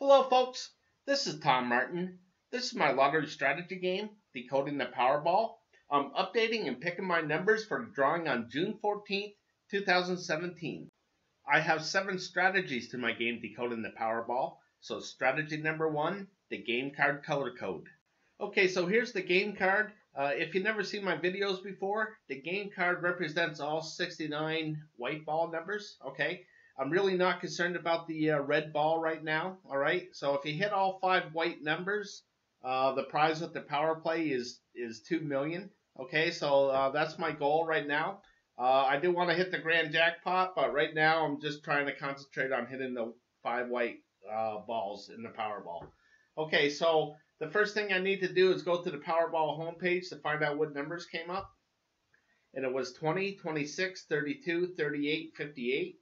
Hello folks, this is Tom Martin. This is my lottery strategy game, Decoding the Powerball. I'm updating and picking my numbers for the drawing on June 14th, 2017. I have 7 strategies to my game Decoding the Powerball. So strategy number 1, the game card color code. Okay, so here's the game card. If you've never seen my videos before, the game card represents all 69 white ball numbers, okay? I'm really not concerned about the red ball right now, all right? So if you hit all 5 white numbers, the prize with the power play is $2 million, okay? So that's my goal right now. I do want to hit the grand jackpot, but right now I'm just trying to concentrate on hitting the 5 white balls in the Powerball. Okay, so the first thing I need to do is go to the Powerball homepage to find out what numbers came up. And it was 20, 26, 32, 38, 58.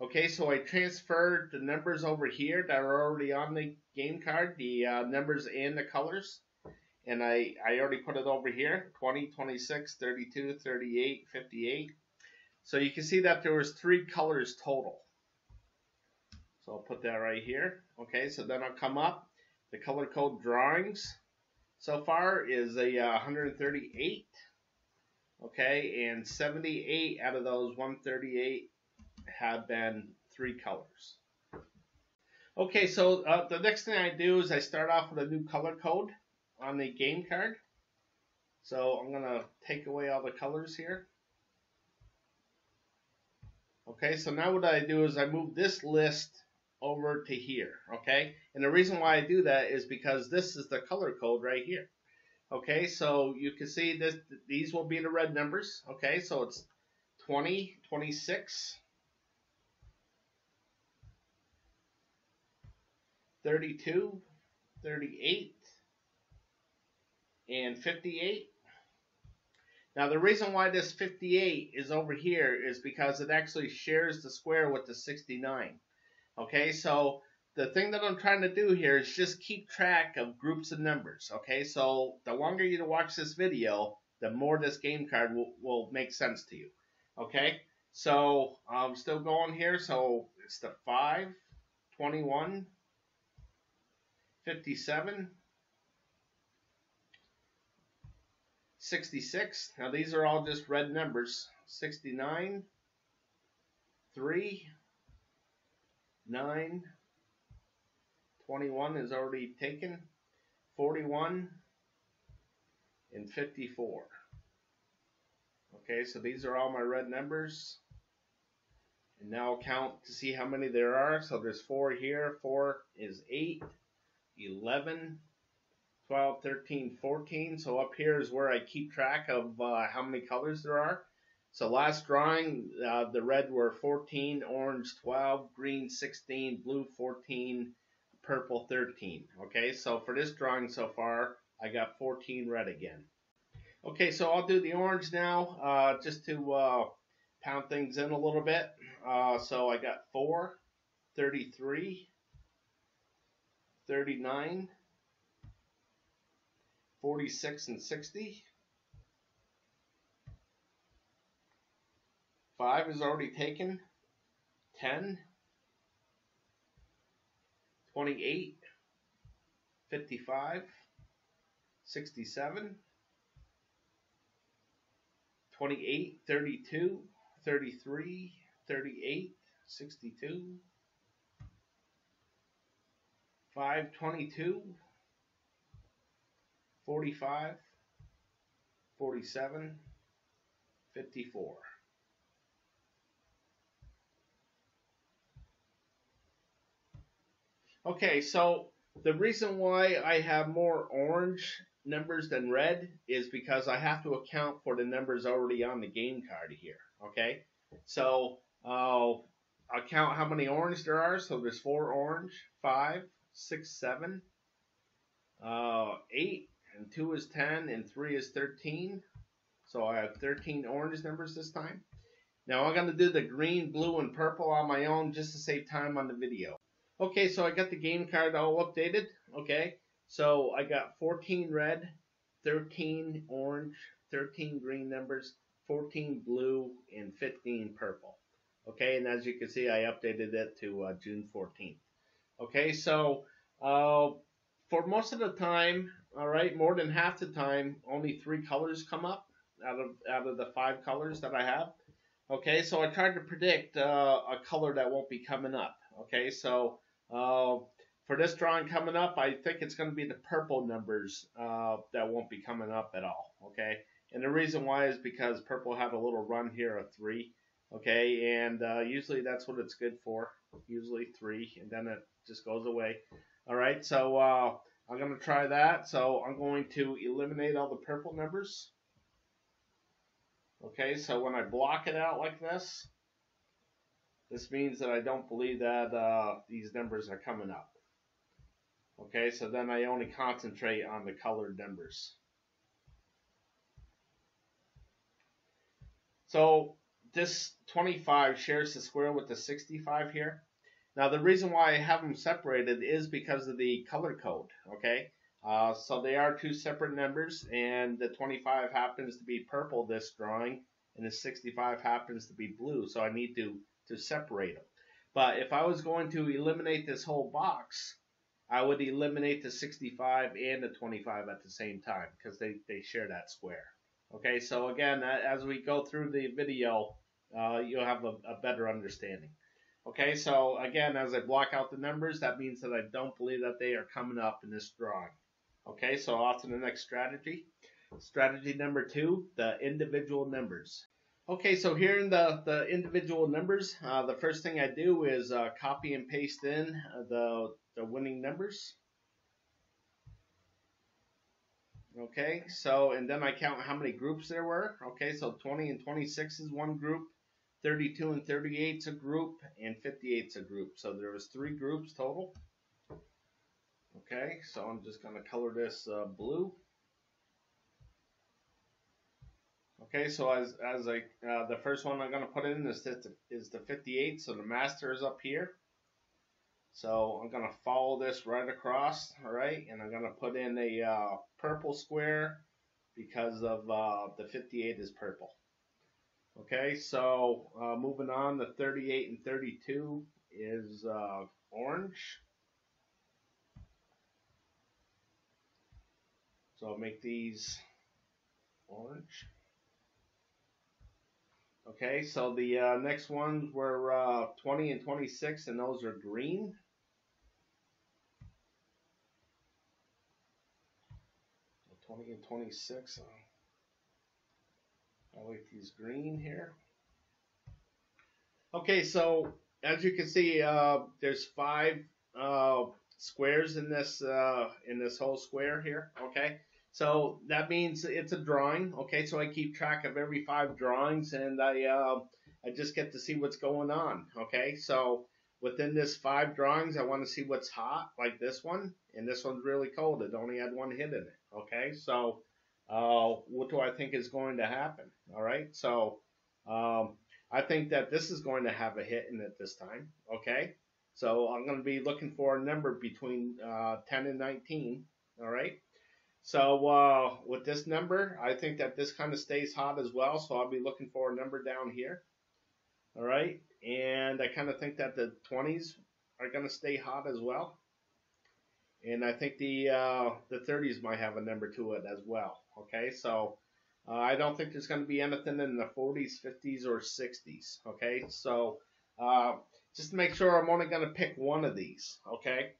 Okay, so I transferred the numbers over here that are already on the game card, the numbers and the colors. And I already put it over here, 20, 26, 32, 38, 58. So you can see that there was 3 colors total. So I'll put that right here. Okay, so then I'll come up. The color code drawings so far is a 138. Okay, and 78 out of those 138 have been 3 colors. Okay, so the next thing I do is I start off with a new color code on the game card. So I'm going to take away all the colors here. Okay, so now what I do is I move this list over to here, okay? And the reason why I do that is because this is the color code right here. Okay, so you can see this, these will be the red numbers, okay? So it's 20, 26, 32, 38, and 58. Now the reason why this 58 is over here is because it actually shares the square with the 69. Okay, so the thing that I'm trying to do here is just keep track of groups of numbers. Okay, so the longer you watch this video, the more this game card will make sense to you. Okay, so I'm still going here. So it's the 5, 21, 57, 66. Now these are all just red numbers. 69, 3, 9, 21 is already taken, 41, and 54. Okay, so these are all my red numbers. And now I'll count to see how many there are. So there's 4 here. 4 is 8, 11, 12, 13, 14. So up here is where I keep track of how many colors there are. So last drawing, the red were 14, orange 12, green 16, blue 14, purple 13. Okay, so for this drawing so far, I got 14 red again. Okay, so I'll do the orange now, just to pound things in a little bit. So I got 4, 33, 39, 46, and 60. 5 is already taken, 10, 28, 55, 67, 28, 32, 33, 38, 62, 5, 22, 45, 47, 54. Okay, so the reason why I have more orange numbers than red is because I have to account for the numbers already on the game card here, okay? So I'll count how many orange there are. So there's 4 orange, 5, 6, 7, 8, and 2 is 10, and 3 is 13. So I have 13 orange numbers this time. Now I'm going to do the green, blue, and purple on my own just to save time on the video. Okay, so I got the game card all updated. Okay, so I got 14 red, 13 orange, 13 green numbers, 14 blue, and 15 purple. Okay, and as you can see, I updated it to June 14th. Okay, so for most of the time, all right, more than half the time, only 3 colors come up out of the 5 colors that I have. Okay, so I tried to predict a color that won't be coming up. Okay, so for this drawing coming up, I think it's going to be the purple numbers that won't be coming up at all. Okay, and the reason why is because purple had a little run here of 3. Okay, and usually that's what it's good for. Usually 3, and then it just goes away. All right, so I'm going to try that. So I'm going to eliminate all the purple numbers. Okay, so when I block it out like this means that I don't believe that these numbers are coming up. Okay, so then I only concentrate on the colored numbers. So this 25 shares the square with the 65 here. Now the reason why I have them separated is because of the color code. Okay, so they are 2 separate numbers, and the 25 happens to be purple this drawing, and the 65 happens to be blue, so I need to separate them. But if I was going to eliminate this whole box, I would eliminate the 65 and the 25 at the same time, because they share that square. Okay, so again, as we go through the video, you'll have a better understanding. Okay, so again, as I block out the numbers, that means that I don't believe that they are coming up in this drawing. Okay, so off to the next strategy. Strategy number 2, the individual numbers. Okay, so here in the individual numbers, the first thing I do is copy and paste in the winning numbers. Okay, so, and then I count how many groups there were. Okay, so 20 and 26 is one group, 32 and 38 is a group, and 58 is a group. So there was 3 groups total. Okay, so I'm just going to color this blue. Okay, so as the first one I'm going to put in is the 58, so the master is up here. So I'm going to follow this right across, all right, and I'm going to put in a purple square because of the 58 is purple. Okay, so moving on, the 38 and 32 is orange. So I'll make these orange. Okay, so the next ones were 20 and 26, and those are green. So 20 and 26, I like these green here. Okay, so as you can see, there's 5 squares in this whole square here. Okay, so that means it's a drawing. Okay, so I keep track of every 5 drawings, and I just get to see what's going on. Okay, so within this 5 drawings, I want to see what's hot, like this one, and this one's really cold. It only had 1 hit in it. Okay, so what do I think is going to happen? All right, so I think that this is going to have a hit in it this time. Okay, so I'm going to be looking for a number between 10 and 19. All right, so with this number, I think that this kind of stays hot as well, so I'll be looking for a number down here. All right, and I kind of think that the 20s are going to stay hot as well. And I think the 30s might have a number to it as well. Okay, so I don't think there's going to be anything in the 40s, 50s, or 60s. Okay, so just to make sure, I'm only going to pick one of these. Okay,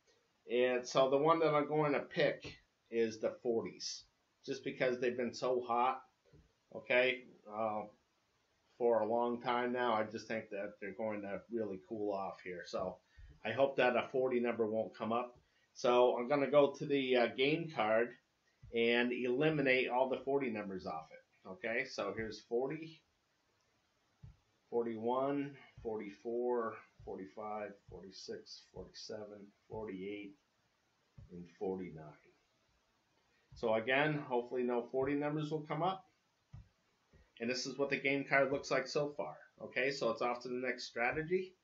and so the one that I'm going to pick is the 40s, just because they've been so hot. Okay, for a long time now. I just think that they're going to really cool off here. So I hope that a 40 number won't come up. So I'm going to go to the game card and eliminate all the 40 numbers off it. Okay, so here's 40, 41, 44, 45, 46, 47, 48, and 49. So again, hopefully no 40 numbers will come up. And this is what the game card looks like so far. Okay, so it's off to the next strategy.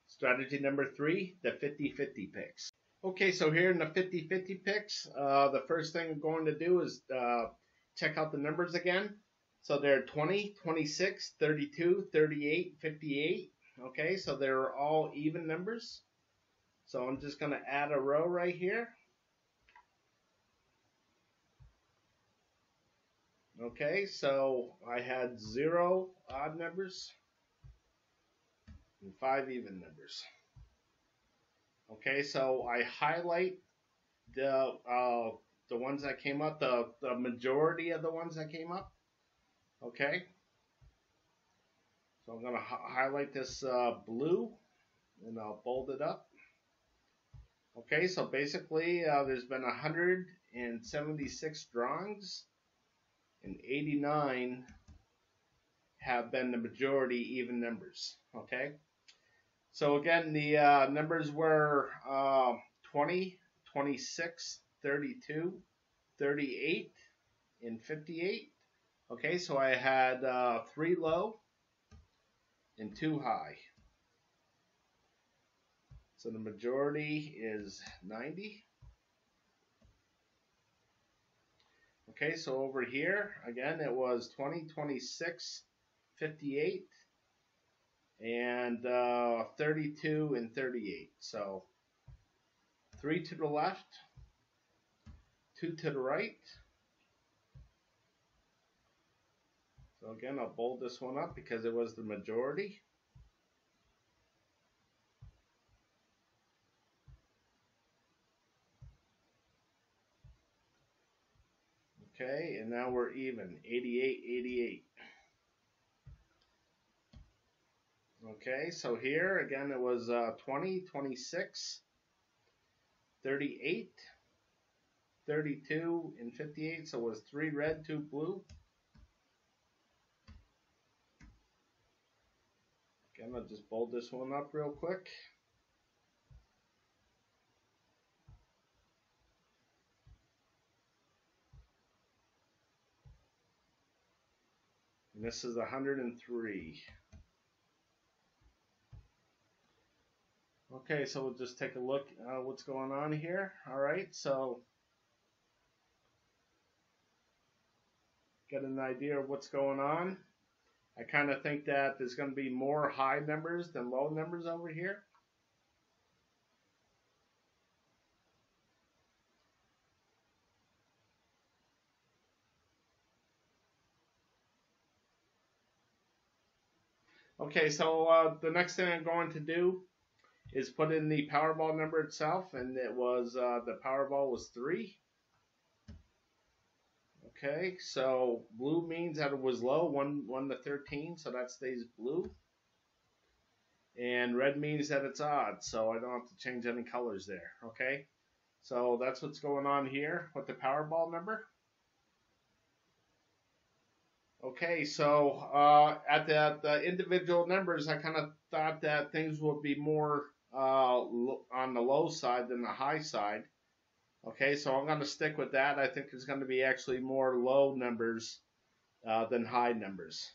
Strategy number 3, the 50-50 picks. Okay, so here in the 50-50 picks, the first thing I'm going to do is check out the numbers again. So they're 20, 26, 32, 38, 58. Okay, so they're all even numbers. So I'm just going to add a row right here. Okay, so I had 0 odd numbers and 5 even numbers. Okay, so I highlight the ones that came up, the majority of the ones that came up. Okay, so I'm going to highlight this blue, and I'll bold it up. Okay, so basically there's been 176 drawings, and 89 have been the majority even numbers. Okay, so again, the numbers were 20, 26, 32, 38, and 58. Okay, so I had 3 low and 2 high. So the majority is 90. Okay, so over here, again, it was 20, 26, 58, and 32 and 38. So 3 to the left, 2 to the right. So again, I'll bold this one up because it was the majority. Okay, and now we're even, 88, 88. Okay, so here, again, it was 20, 26, 38, 32, and 58. So it was 3 red, 2 blue. Again, I'll just bold this one up real quick. And this is 103. Okay, so we'll just take a look at what's going on here. All right, so get an idea of what's going on. I kind of think that there's going to be more high numbers than low numbers over here. Okay, so the next thing I'm going to do is put in the Powerball number itself, and it was the Powerball was 3. Okay, so blue means that it was low, 1 to 13, so that stays blue. And red means that it's odd, so I don't have to change any colors there. Okay, so that's what's going on here with the Powerball number. Okay, so at the individual numbers, I kind of thought that things would be more on the low side than the high side. Okay, so I'm going to stick with that. I think there's going to be actually more low numbers than high numbers.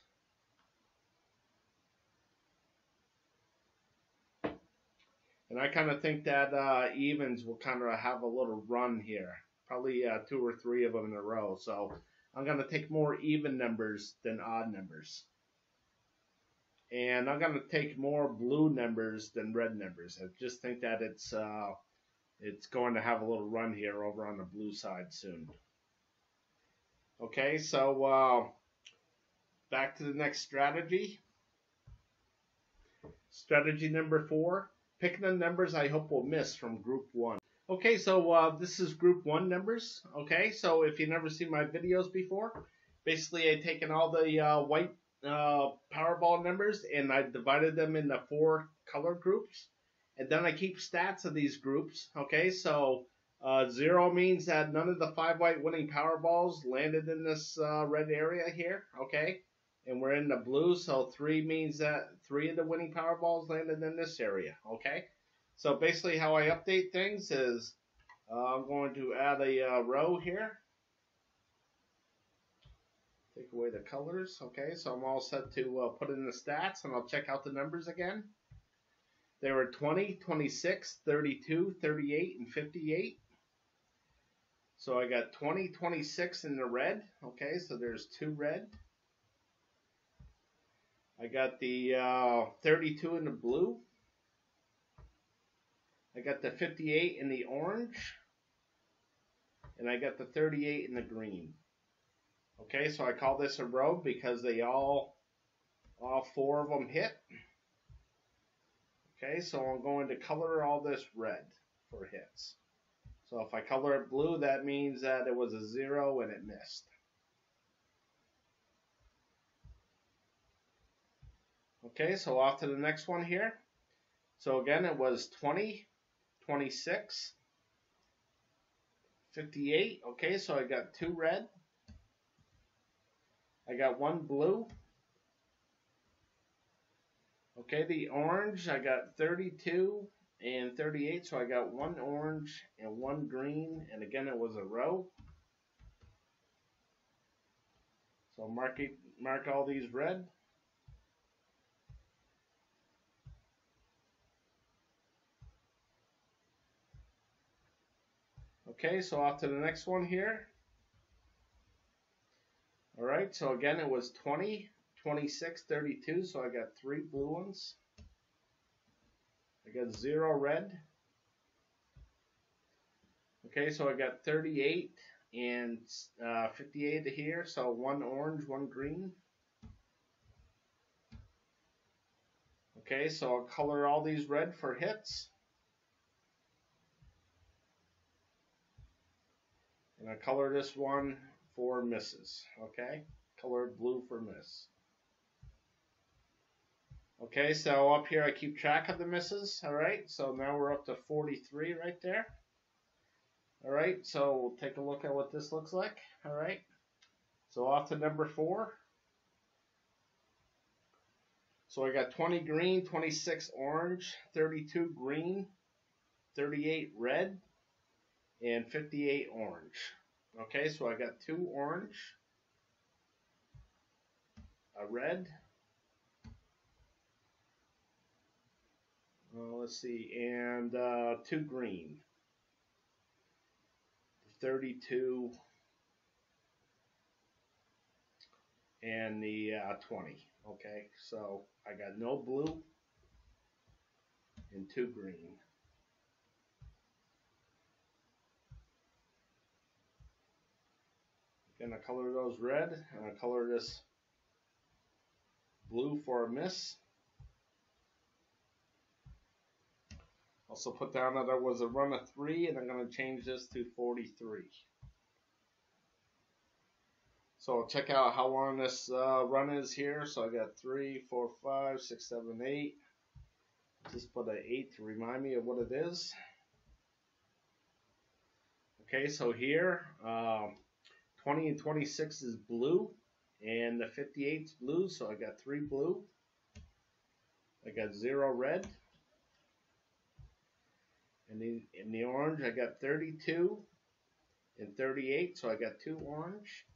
And I kind of think that evens will kind of have a little run here. Probably 2 or 3 of them in a row. So I'm going to take more even numbers than odd numbers. And I'm going to take more blue numbers than red numbers. I just think that it's going to have a little run here over on the blue side soon. Okay, so back to the next strategy. Strategy number 4. Pick the numbers I hope will miss from group 1. Okay, so this is group 1 numbers. Okay, so if you've never seen my videos before, basically I've taken all the white Powerball numbers and I divided them into 4 color groups. And then I keep stats of these groups. Okay, so 0 means that none of the 5 white winning Powerballs landed in this red area here. Okay, and we're in the blue, so 3 means that 3 of the winning Powerballs landed in this area. Okay, so basically how I update things is I'm going to add a row here. Take away the colors. Okay, so I'm all set to put in the stats, and I'll check out the numbers again. There were 20, 26, 32, 38, and 58. So I got 20, 26 in the red. Okay, so there's 2 red. I got the 32 in the blue. I got the 58 in the orange, and I got the 38 in the green. Okay, so I call this a row because they all 4 of them hit. Okay, so I'm going to color all this red for hits. So if I color it blue, that means that it was a 0 and it missed. Okay, so off to the next one here. So again, it was 20, 26, 58. Okay, so I got 2 red. I got 1 blue. Okay, the orange, I got 32 and 38, so I got 1 orange and 1 green, and again it was a row. So mark all these red. Okay, so off to the next one here. Alright, so again it was 20, 26, 32, so I got 3 blue ones. I got 0 red. Okay, so I got 38 and 58 here, so 1 orange, 1 green. Okay, so I'll color all these red for hits. And I color this one for misses. Okay, colored blue for miss. Okay, so up here I keep track of the misses. Alright, so now we're up to 43 right there. Alright, so we'll take a look at what this looks like. Alright, so off to number 4. So I got 20 green, 26 orange, 32 green, 38 red, and 58 orange. Okay, so I got 2 orange, a red, let's see, and 2 green, 32, and the 20. Okay, so I got no blue and 2 green. Gonna color those red, and I color this blue for a miss. Also put down that there was a run of 3, and I'm going to change this to 43. So check out how long this run is here. So I got 3, 4, 5, 6, 7, 8. Just put an 8 to remind me of what it is. Okay, so here 20 and 26 is blue, and the 58 is blue, so I got 3 blue. I got 0 red. And in the orange, I got 32 and 38, so I got 2 orange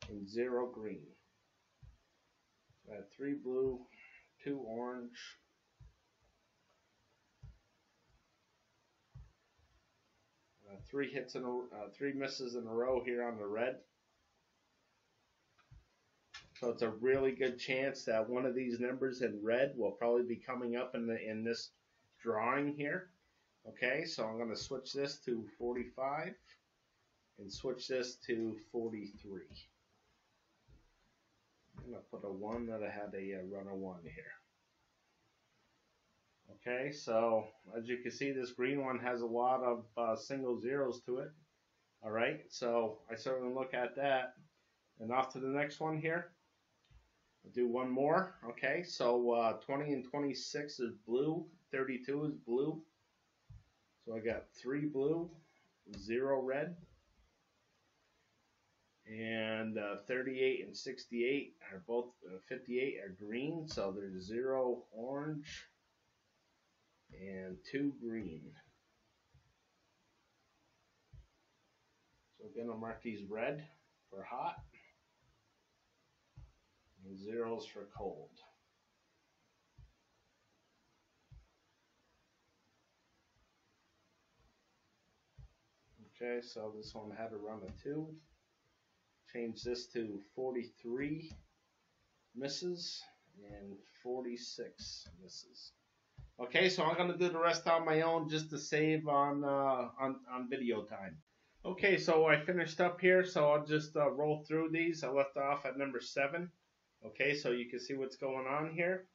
and 0 green. So I have 3 blue, 2 orange, 3 hits in a 3 misses in a row here on the red. So it's a really good chance that one of these numbers in red will probably be coming up in this drawing here. Okay, so I'm going to switch this to 45 and switch this to 43. I'm going to put a 1 that I had a run of 1 here. Okay, so as you can see, this green one has a lot of single zeros to it. Alright, so I certainly look at that. And off to the next one here. I'll do one more. Okay, so 20 and 26 is blue, 32 is blue. So I got 3 blue, 0 red, and 38 and 68 are both, 58 are green, so there's 0 orange and 2 green. So again, I'll mark these red for hot and 0s for cold. Okay, so this one had a run of 2. Change this to 43 misses and 46 misses. Okay, so I'm gonna do the rest on my own just to save on video time. Okay, so I finished up here, so I'll just roll through these. I left off at number 7. Okay, so you can see what's going on here.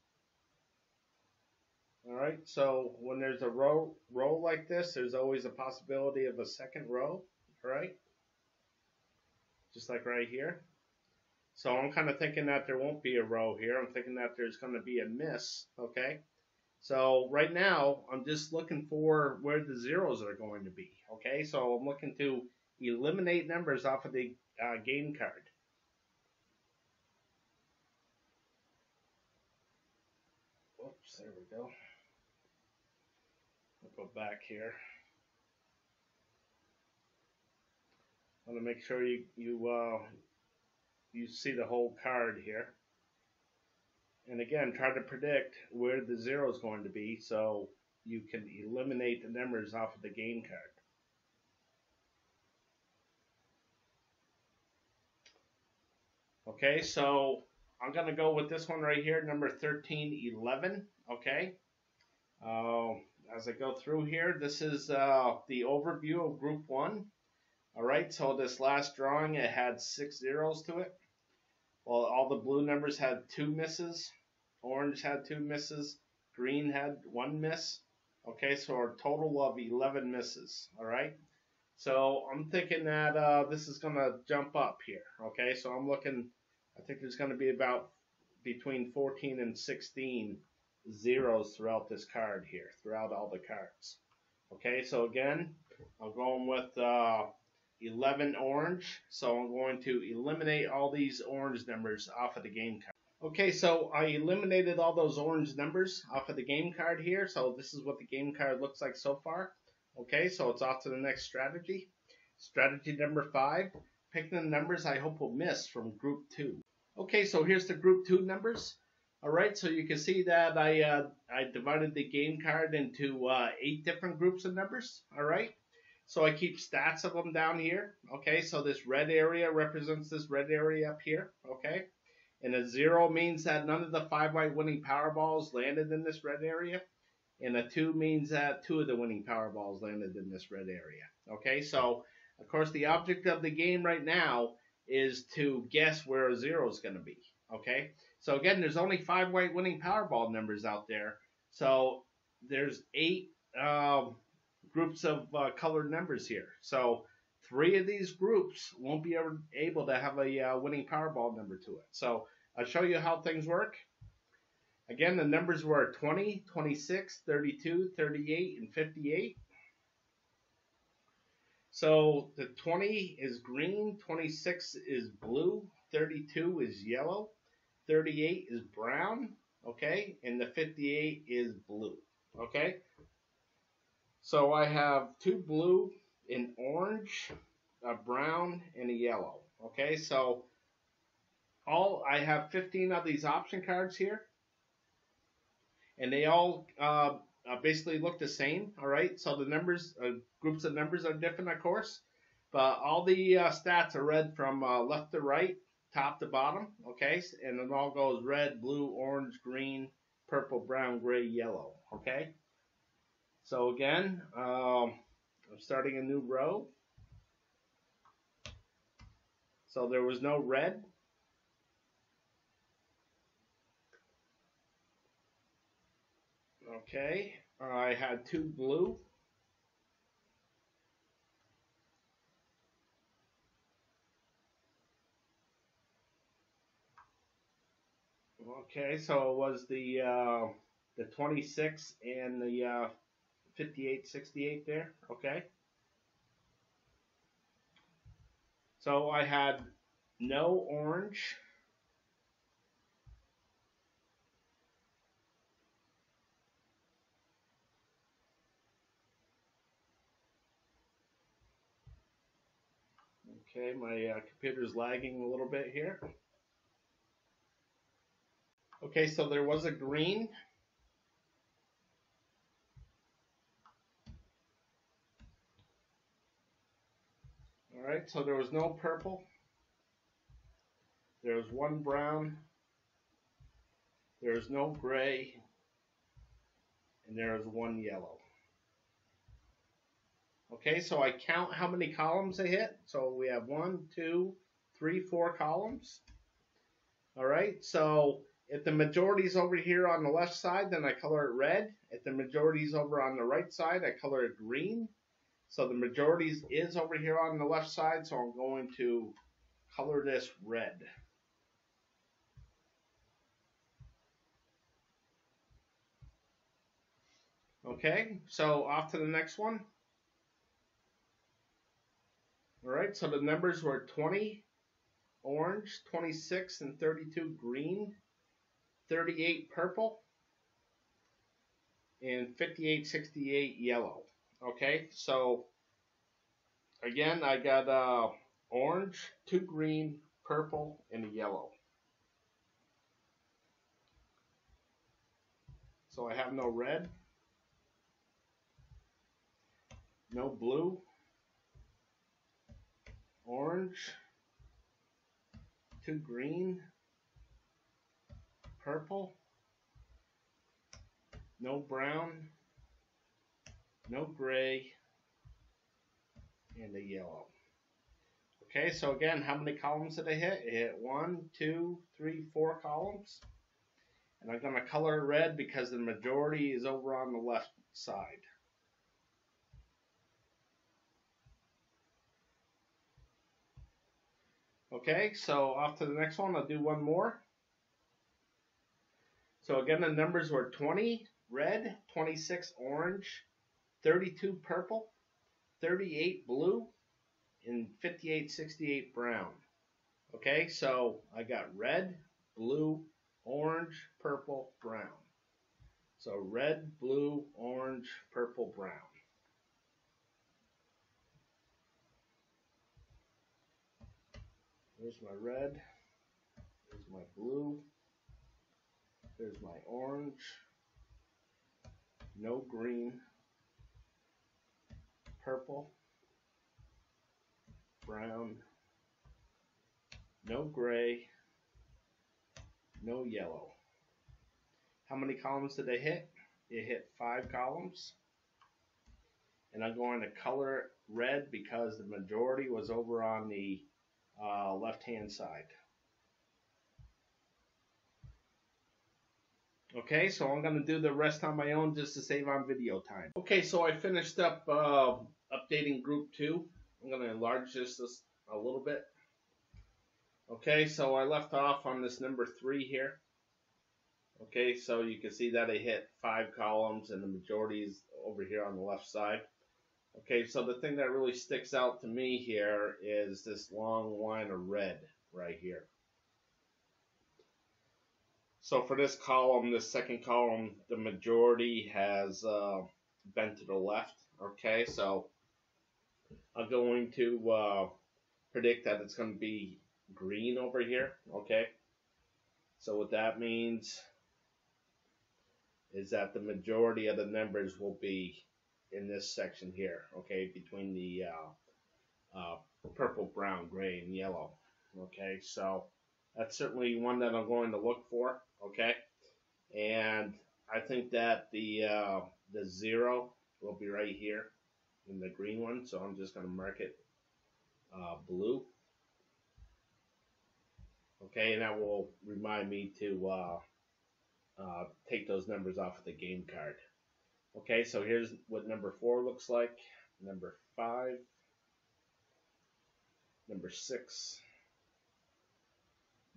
All right, so when there's a row like this, there's always a possibility of a second row. All right, just like right here. So I'm kind of thinking that there won't be a row here. I'm thinking that there's going to be a miss. Okay. So right now, I'm just looking for where the zeros are going to be. Okay, so I'm looking to eliminate numbers off of the game card. Whoops, there we go. I'll go back here. I want to make sure you see the whole card here. And again, try to predict where the zero is going to be so you can eliminate the numbers off of the game card. Okay, so I'm going to go with this one right here, number 1311. Okay, as I go through here, this is the overview of Group 1. All right, so this last drawing, it had 6 zeros to it. Well, all the blue numbers had 2 misses. Orange had 2 misses. Green had 1 miss. Okay, so a total of 11 misses. All right. So I'm thinking that this is going to jump up here. Okay, so I'm looking, I think there's going to be about between 14 and 16 zeros throughout this card here, throughout all the cards. Okay, so again, I'm going with 11 orange. So I'm going to eliminate all these orange numbers off of the game card. Okay, so I eliminated all those orange numbers off of the game card here. So this is what the game card looks like so far. Okay, so it's off to the next strategy. Strategy number 5, pick the numbers I hope will miss from Group 2. Okay, so here's the Group 2 numbers. All right, so you can see that I divided the game card into 8 different groups of numbers. All right, so I keep stats of them down here. Okay, so this red area represents this red area up here. Okay. And a 0 means that none of the 5 white winning Powerballs landed in this red area. And a 2 means that 2 of the winning Powerballs landed in this red area. Okay, so of course the object of the game right now is to guess where a 0 is going to be. Okay, so again, there's only 5 white winning Powerball numbers out there. So there's 8 groups of colored numbers here. So 3 of these groups won't be able to have a winning Powerball number to it. So I'll show you how things work. Again, the numbers were 20, 26, 32, 38, and 58. So the 20 is green, 26 is blue, 32 is yellow, 38 is brown, okay, and the 58 is blue, okay. So I have 2 blue, an orange, a brown, and a yellow. Okay, so I have 15 of these option cards here, and they all basically look the same. All right, so the numbers, groups of numbers are different, of course, but all the stats are read from left to right, top to bottom. Okay, and it all goes red, blue, orange, green, purple, brown, gray, yellow. Okay. So again, I'm starting a new row. So there was no red. Okay, I had 2 blue. Okay, so it was the 26 and the 58, 68 there. Okay. So I had no orange. Okay, my computer's lagging a little bit here. Okay, so there was a green. All right, so there was no purple. There was 1 brown. There was no gray. and there is 1 yellow. Okay, so I count how many columns they hit. So we have 1, 2, 3, 4 columns. All right, so if the majority is over here on the left side, then I color it red. If the majority is over on the right side, I color it green. So the majority is over here on the left side, so I'm going to color this red. Okay, so off to the next one. All right, so the numbers were 20 orange, 26 and 32 green, 38 purple, and 58, 68 yellow. Okay, so again, I got orange, 2 green, purple, and a yellow. So I have no red, no blue, orange, 2 green, purple, no brown, no gray, and a yellow. Okay, so again, how many columns did I hit? It hit 1, 2, 3, 4 columns. And I'm going to color it red because the majority is over on the left side. Okay, so off to the next one. I'll do one more. So again, the numbers were 20 red, 26 orange, 32 purple, 38 blue, and 58, 68 brown. Okay, so I got red, blue, orange, purple, brown. So red, blue, orange, purple, brown. There's my red, there's my blue, there's my orange, no green, purple, brown, no gray, no yellow. How many columns did I hit? It hit 5 columns. And I'm going to color it red because the majority was over on the left-hand side. Okay, so I'm going to do the rest on my own just to save on video time. Okay, so I finished up updating group 2. I'm going to enlarge this a little bit. Okay, so I left off on this number 3 here. Okay, so you can see that I hit 5 columns and the majority is over here on the left side. Okay, so the thing that really sticks out to me here is this long line of red right here. So for this column, this second column, the majority has bent to the left. Okay, so I'm going to predict that it's going to be green over here. Okay, so what that means is that the majority of the numbers will be in this section here, okay, between the purple, brown, gray, and yellow. Okay, so that's certainly one that I'm going to look for. Okay, and I think that the 0 will be right here in the green one, so I'm just going to mark it blue. Okay, and that will remind me to take those numbers off of the game card. Okay, so here's what number 4 looks like, number 5, number 6,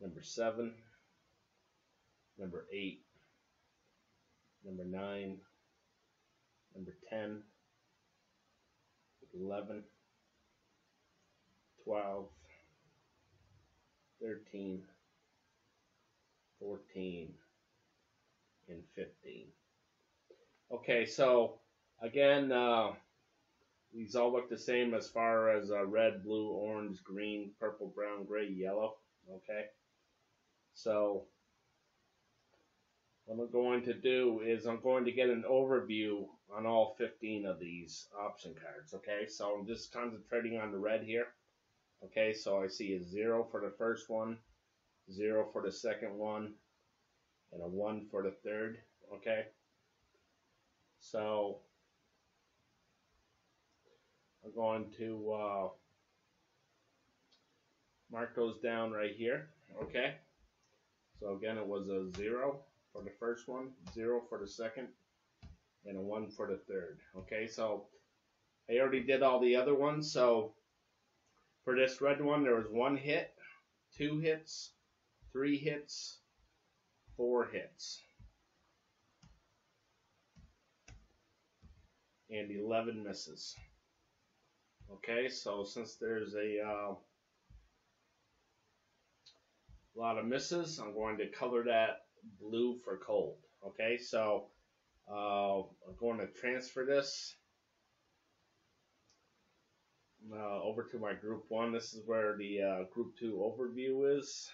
number 7, number 8, number 9, number 10, 11, 12, 13, 14, and 15. Okay, so again, these all look the same as far as red, blue, orange, green, purple, brown, gray, yellow. Okay, so what I'm going to do is I'm going to get an overview on all 15 of these option cards. Okay, so I'm just concentrating on the red here. Okay, so I see a 0 for the first one, 0 for the second one, and a 1 for the third. Okay. So I'm going to mark those down right here. Okay. So again, it was a 0 for the first one, 0 for the second, and a 1 for the third. Okay, so I already did all the other ones. So for this red one, there was 1 hit, 2 hits, 3 hits, 4 hits, and 11 misses. Okay, so since there's a lot of misses, I'm going to color that blue for cold. Okay, so I'm going to transfer this over to my group 1. This is where the group 2 overview is.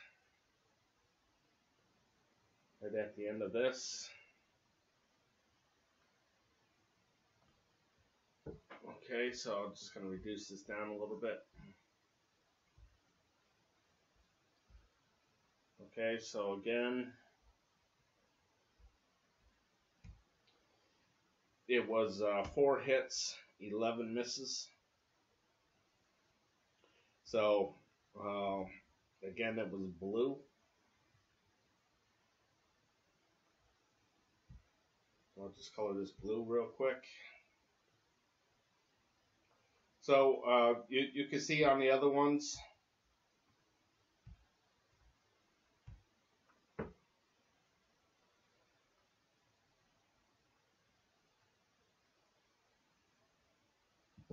Right at the end of this. Okay, so I'm just going to reduce this down a little bit. Okay, so again, it was 4 hits, 11 misses. So again, it was blue. I'll just color this blue real quick. So you can see on the other ones,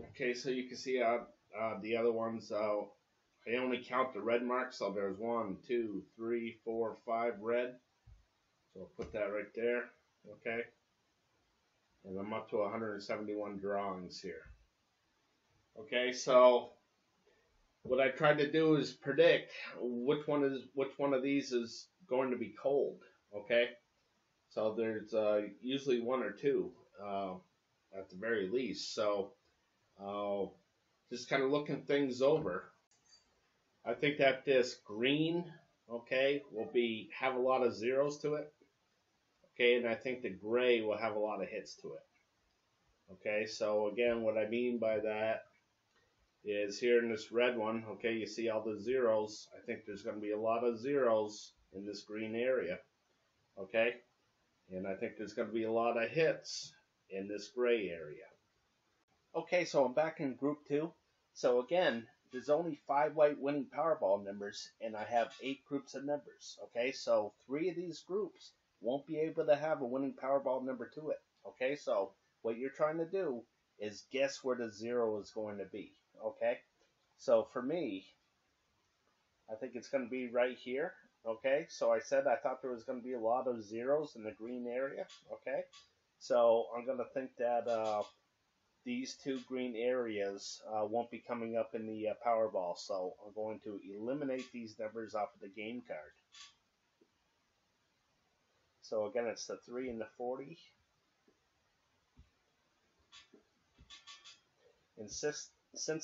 okay, so you can see the other ones, I only count the red marks, so there's 1, 2, 3, 4, 5 red. So I'll put that right there, okay? And I'm up to 171 drawings here. Okay, so what I tried to do is predict which one of these is going to be cold, okay? So there's usually 1 or 2 at the very least. So just kind of looking things over. I think that this green, okay, will have a lot of zeros to it. Okay, and I think the gray will have a lot of hits to it. Okay, so again, what I mean by that is here in this red one, okay, you see all the zeros. I think there's going to be a lot of zeros in this green area. Okay, and I think there's going to be a lot of hits in this gray area. Okay, so I'm back in group 2. So again, there's only 5 white winning Powerball numbers, and I have 8 groups of numbers. Okay, so 3 of these groups won't be able to have a winning Powerball number to it. Okay, so what you're trying to do is guess where the 0 is going to be. Okay, so for me, I think it's going to be right here. Okay, so I said I thought there was going to be a lot of zeros in the green area. Okay, so I'm going to think that these 2 green areas won't be coming up in the Powerball. So I'm going to eliminate these numbers off of the game card. So again, it's the 3 and the 40. And since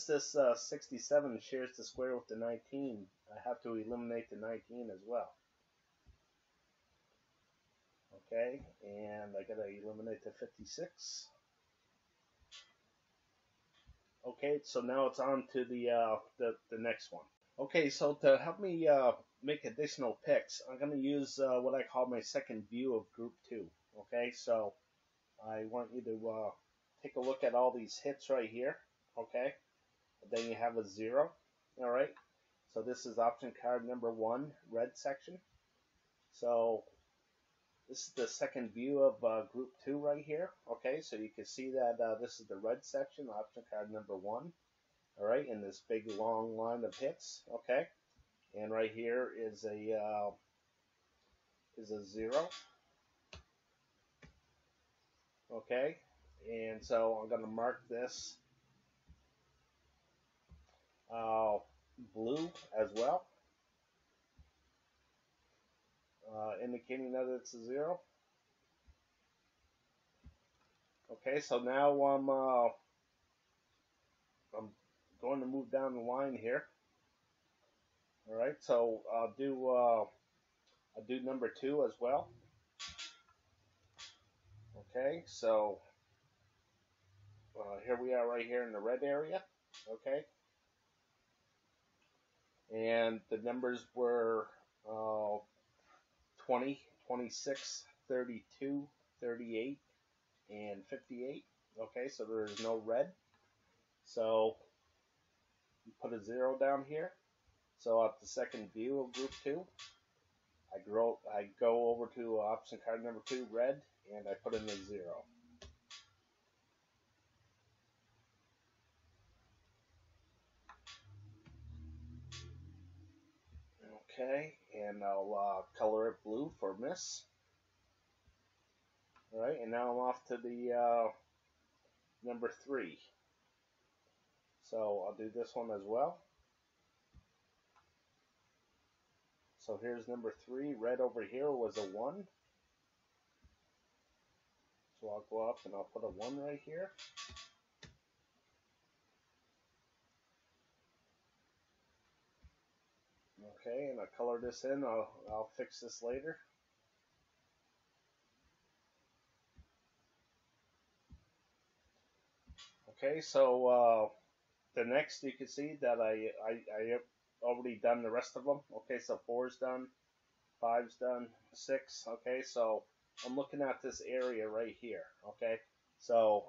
this 67 shares the square with the 19, I have to eliminate the 19 as well. Okay, and I gotta eliminate the 56. Okay, so now it's on to the next one. Okay, so to help me make additional picks, I'm gonna use what I call my second view of group 2. Okay, so I want you to take a look at all these hits right here. Okay, then you have a 0. All right, so this is option card number 1, red section. So this is the second view of group 2 right here. Okay, so you can see that this is the red section, option card number 1. All right, in this big long line of hits. Okay, and right here is a 0. Okay, and so I'm going to mark this blue as well, indicating that it's a 0. Okay, so now I'm going to move down the line here. All right, so I'll do number 2 as well. Okay, so here we are right here in the red area, okay? And the numbers were 20, 26, 32, 38, and 58. Okay, so there's no red. So you put a 0 down here. So at the second view of group 2, I go over to option card number 2, red, and I put in a 0. Okay, and I'll color it blue for miss. All right, and now I'm off to the number 3. So I'll do this one as well. So here's number 3. Red over here was a 1. So I'll go up and I'll put a 1 right here. Okay, and I'll color this in. I'll fix this later. Okay, so the next you can see that I have already done the rest of them. Okay, so 4's done, 5's done, 6. Okay, so I'm looking at this area right here. Okay, so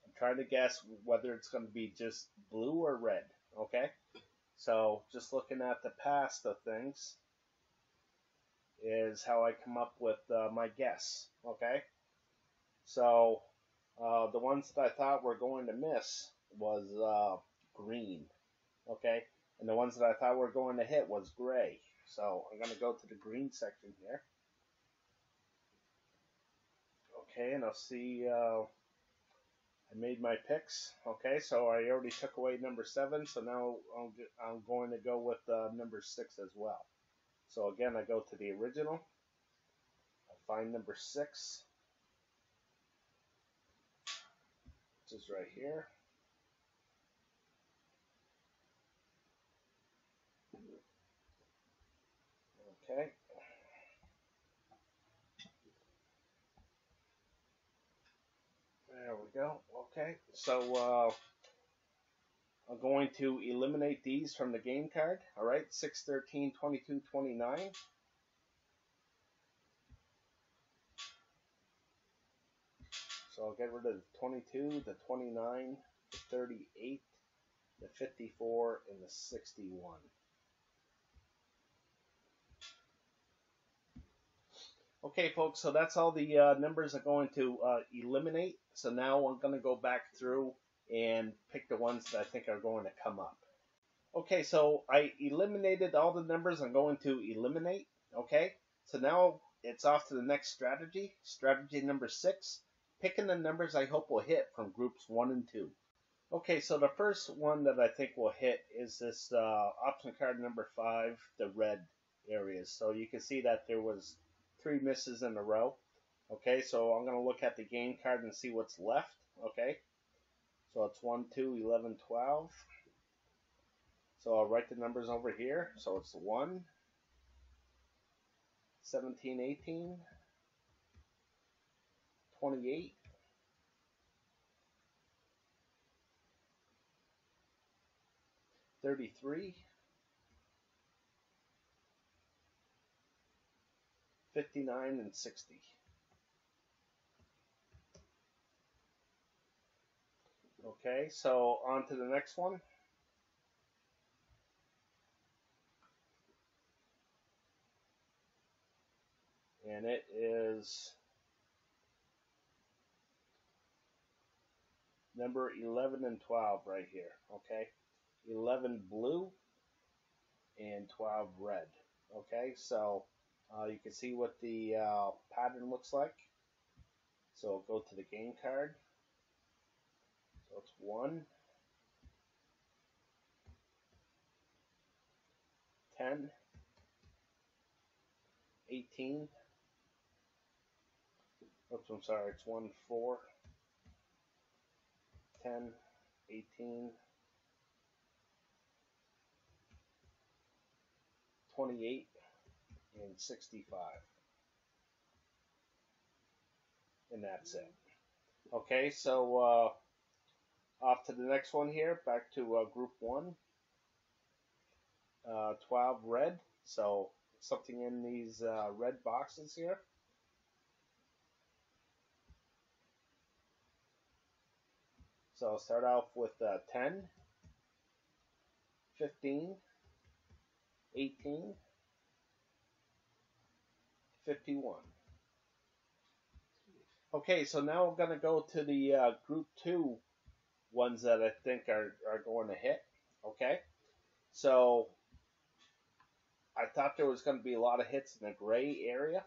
I'm trying to guess whether it's going to be just blue or red. Okay, so just looking at the past of things is how I come up with my guess. Okay, so the ones that I thought were going to miss was green. Okay, and the ones that I thought were going to hit was gray. So I'm going to go to the green section here. Okay, and I'll see I made my picks. Okay, so I already took away number 7, so now I'm going to go with number 6 as well. So again, I go to the original. I find number 6, which is right here. Okay. There we go. Okay, so I'm going to eliminate these from the game card. All right, 6, 13, 22, 29. So I'll get rid of the 22, the 29, the 38, the 54, and the 61. Okay, folks, so that's all the numbers I'm going to eliminate. So now I'm going to go back through and pick the ones that I think are going to come up. Okay, so I eliminated all the numbers I'm going to eliminate. Okay, so now it's off to the next strategy. Strategy number 6, picking the numbers I hope will hit from groups 1 and 2. Okay, so the first one that I think will hit is this option card number 5, the red areas. So you can see that there was 3 misses in a row. Okay, so I'm going to look at the game card and see what's left. Okay, so it's 1, 2, 11, 12. So I'll write the numbers over here. So it's 1, 17, 18, 28, 33, 59, and 60. Okay, so on to the next one. And it is number 11 and 12 right here. Okay, 11 blue and 12 red. Okay, so you can see what the pattern looks like. So I'll go to the game card. So it's 1, 10, 18. Oops, I'm sorry, it's 1, 4, 10, 18, 28, and 65. And that's it. Okay, so Off to the next one here, back to group 1. 12 red, so something in these red boxes here. So I'll start off with 10, 15, 18, 51. Okay, so now we're going to go to the group 2 ones that I think are going to hit. Okay, so I thought there was going to be a lot of hits in the gray area.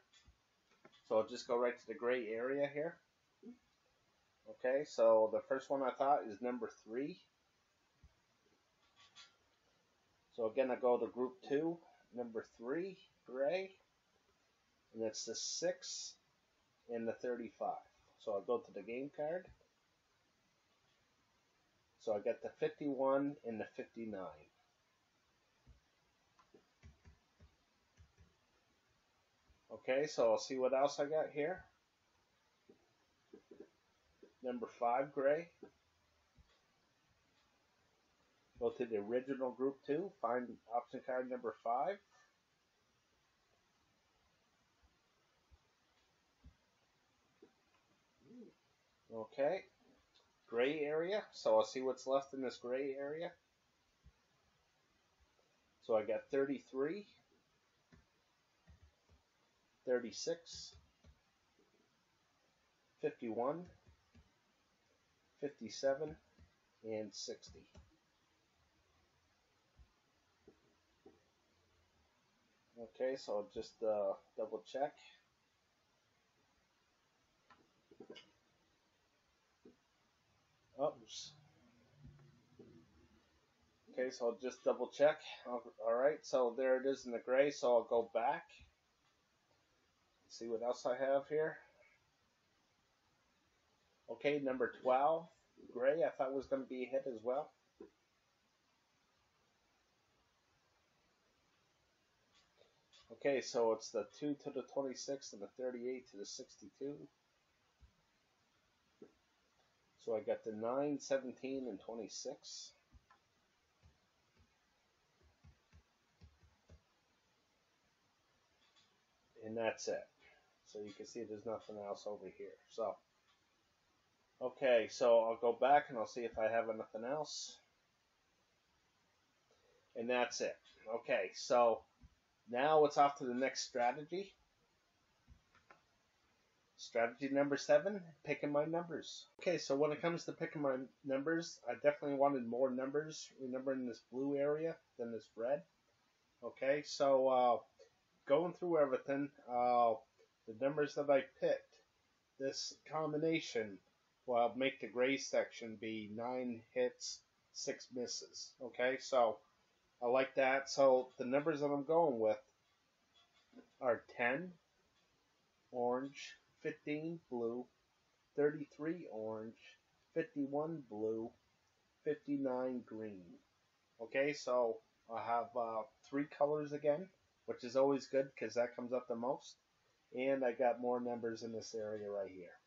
So I'll just go right to the gray area here. Okay, so the first one I thought is number 3. So again, I go to group 2, number 3, gray. And it's the 6 and the 35. So I'll go to the game card. So I get the 51 and the 59. Okay, so I'll see what else I got here. Number 5, gray. Go to the original group 2, find option card number 5. Okay, gray area, so I'll see what's left in this gray area. So I got 33, 36, 51, 57, and 60. Okay, so I'll just double check. Oops. Okay, so I'll just double check. Alright, so there it is in the gray, so I'll go back. See what else I have here. Okay, number 12, gray, I thought was going to be a hit as well. Okay, so it's the 2 to the 26 and the 38 to the 62. So I got the 9, 17, and 26. And that's it. So you can see there's nothing else over here. So, okay, so I'll go back and I'll see if I have anything else. And that's it. Okay, so now it's off to the next strategy. Strategy number 7, picking my numbers. Okay, so when it comes to picking my numbers, I definitely wanted more numbers, remember, in this blue area than this red. Okay, so going through everything, the numbers that I picked, this combination will make the gray section be 9 hits, 6 misses. Okay, so I like that. So the numbers that I'm going with are 10, orange, 15 blue, 33 orange, 51 blue, 59 green. Okay, so I have 3 colors again, which is always good because that comes up the most. And I got more numbers in this area right here.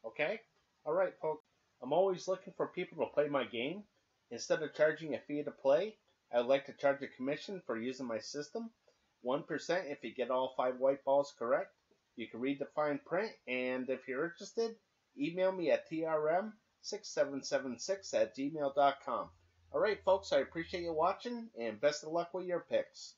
Okay? Alright, folks. I'm always looking for people to play my game. Instead of charging a fee to play, I would like to charge a commission for using my system. 1% if you get all 5 white balls correct. You can read the fine print, and if you're interested, email me at trm6776@gmail.com. Alright folks, I appreciate you watching, and best of luck with your picks.